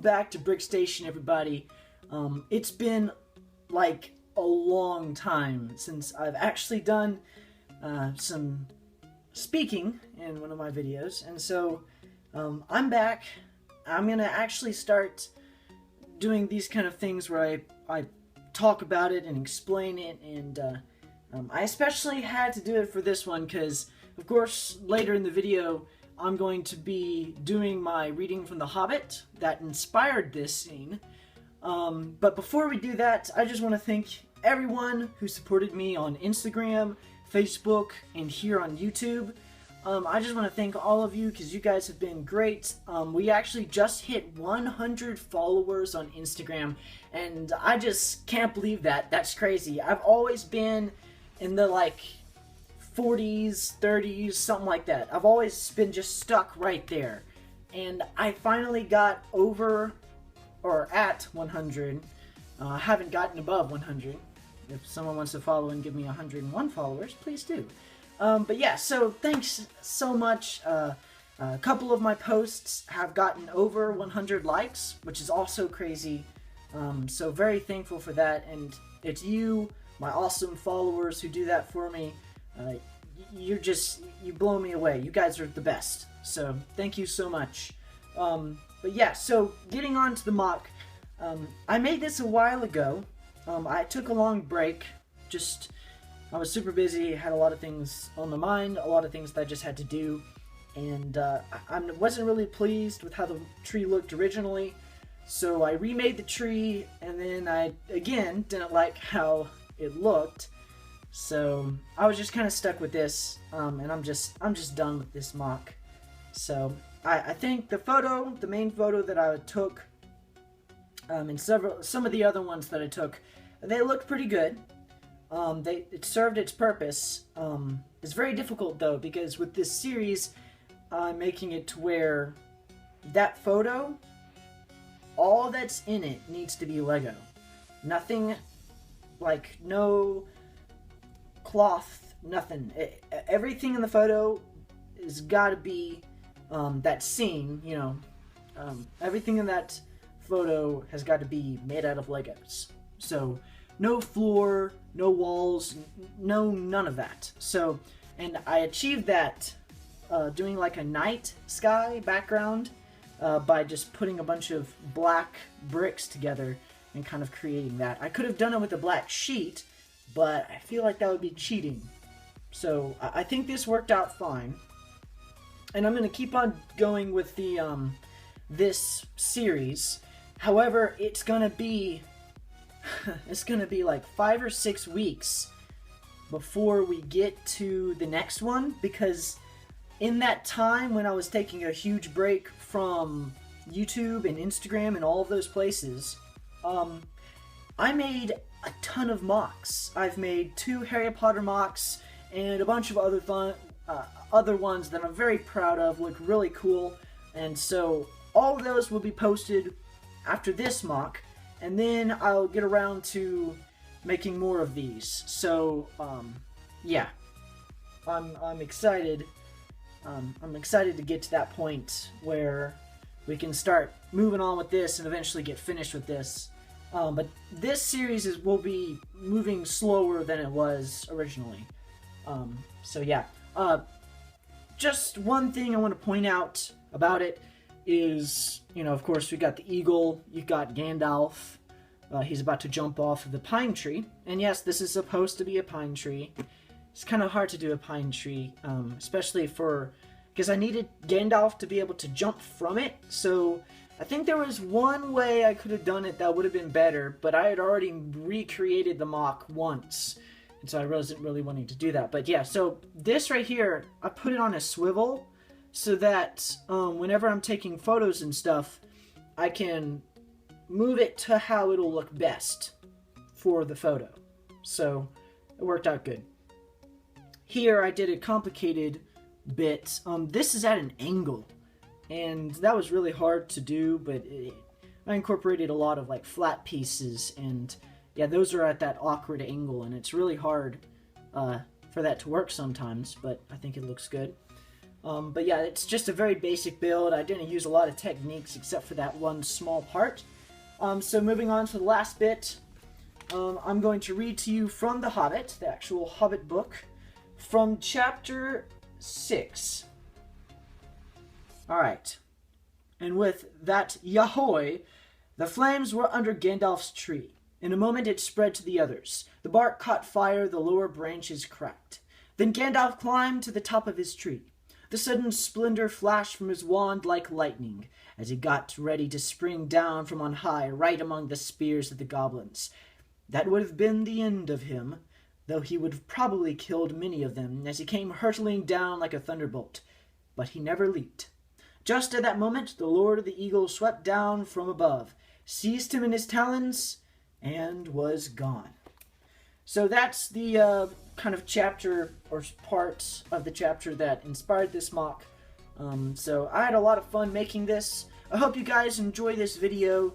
back to Brick Station, everybody. It's been like a long time since I've actually done some speaking in one of my videos, and so I'm back. I'm gonna actually start doing these kind of things where I talk about it and explain it, and I especially had to do it for this one because, of course, later in the video I'm going to be doing my reading from The Hobbit that inspired this scene. But before we do that, I just want to thank everyone who supported me on Instagram, Facebook, and here on YouTube. I just want to thank all of you because you guys have been great. We actually just hit 100 followers on Instagram, and I just can't believe that. That's crazy. I've always been in the like 40s, 30s, something like that. I've always been just stuck right there. And I finally got over, or at 100. I haven't gotten above 100. If someone wants to follow and give me 101 followers, please do. But yeah, so thanks so much. A couple of my posts have gotten over 100 likes, which is also crazy. So very thankful for that. And it's you, my awesome followers, who do that for me. You blow me away. You guys are the best. So thank you so much. But yeah, so getting on to the MOC. I made this a while ago. I took a long break. I was super busy, had a lot of things on my mind, a lot of things that I just had to do. And I wasn't really pleased with how the tree looked originally. So I remade the tree, and then I, again, didn't like how it looked. So I was just kind of stuck with this, and I'm just done with this MOC. So I think the main photo that I took, and some of the other ones that I took, they looked pretty good. It served its purpose. It's very difficult though, because with this series, I'm making it to where that photo, all that's in it needs to be Lego. Nothing, like no cloth, nothing. Everything in the photo has got to be that scene, you know. Everything in that photo has got to be made out of Legos. So no floor, no walls, none of that. So, and I achieved that doing like a night sky background by just putting a bunch of black bricks together and kind of creating that. I could have done it with a black sheet, but I feel like that would be cheating. So I think this worked out fine. And I'm going to keep on going with the this series. However, it's going to be like 5 or 6 weeks before we get to the next one, because in that time when I was taking a huge break from YouTube and Instagram and all of those places, I made a ton of MOCs. I've made 2 Harry Potter MOCs and a bunch of other ones that I'm very proud of, look really cool, and so all of those will be posted after this MOC, and then I'll get around to making more of these. So yeah, I'm excited. I'm excited to get to that point where we can start moving on with this and eventually get finished with this. But this series will be moving slower than it was originally. So yeah. Just one thing I want to point out about it is, you know, of course, we got the eagle, you got Gandalf. He's about to jump off of the pine tree. And yes, this is supposed to be a pine tree. It's kind of hard to do a pine tree, especially because I needed Gandalf to be able to jump from it. So I think there was one way I could have done it that would have been better, but I had already recreated the MOC once, and so I wasn't really wanting to do that. But yeah, so this right here, I put it on a swivel so that whenever I'm taking photos and stuff, I can move it to how it'll look best for the photo. So it worked out good. Here I did a complicated bit. This is at an angle, and that was really hard to do, but I incorporated a lot of like flat pieces, and yeah, those are at that awkward angle, and it's really hard for that to work sometimes, but I think it looks good. But yeah, it's just a very basic build. I didn't use a lot of techniques except for that one small part. So moving on to the last bit, I'm going to read to you from the Hobbit, the actual Hobbit book, from chapter 6. Alright. And with that Yahoy, the flames were under Gandalf's tree. In a moment it spread to the others. The bark caught fire, the lower branches cracked. Then Gandalf climbed to the top of his tree. The sudden splendor flashed from his wand like lightning, as he got ready to spring down from on high, right among the spears of the goblins. That would have been the end of him, though he would have probably killed many of them, as he came hurtling down like a thunderbolt. But he never leaped. Just at that moment, the Lord of the Eagle swept down from above, seized him in his talons, and was gone. So that's the kind of chapter or part of the chapter that inspired this MOC. So I had a lot of fun making this. I hope you guys enjoy this video.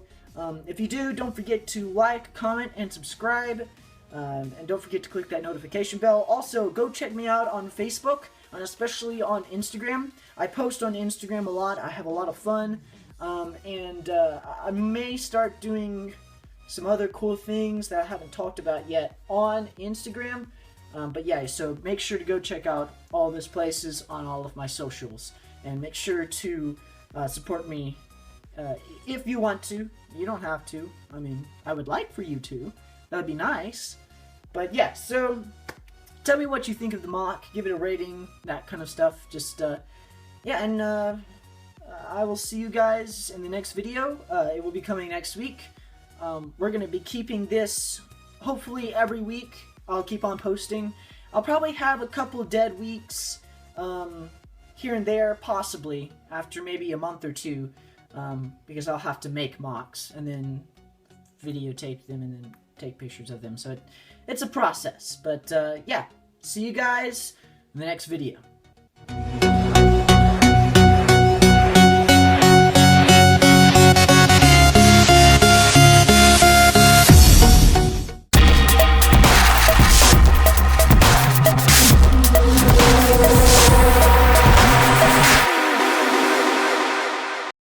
If you do, don't forget to like, comment, and subscribe. And don't forget to click that notification bell. Also, go check me out on Facebook, and especially on Instagram. I post on Instagram a lot. I have a lot of fun. And I may start doing some other cool things that I haven't talked about yet on Instagram. But yeah, so make sure to go check out all those places on all of my socials. And make sure to support me if you want to. You don't have to. I mean, I would like for you to. That would be nice. But yeah, so tell me what you think of the MOC. Give it a rating, that kind of stuff. Just, yeah, and I will see you guys in the next video. It will be coming next week. We're going to be keeping this hopefully every week. I'll keep on posting. I'll probably have a couple dead weeks here and there, possibly, after maybe a month or two, because I'll have to make MOCs and then videotape them and then take pictures of them. So it's a process. But yeah, see you guys in the next video.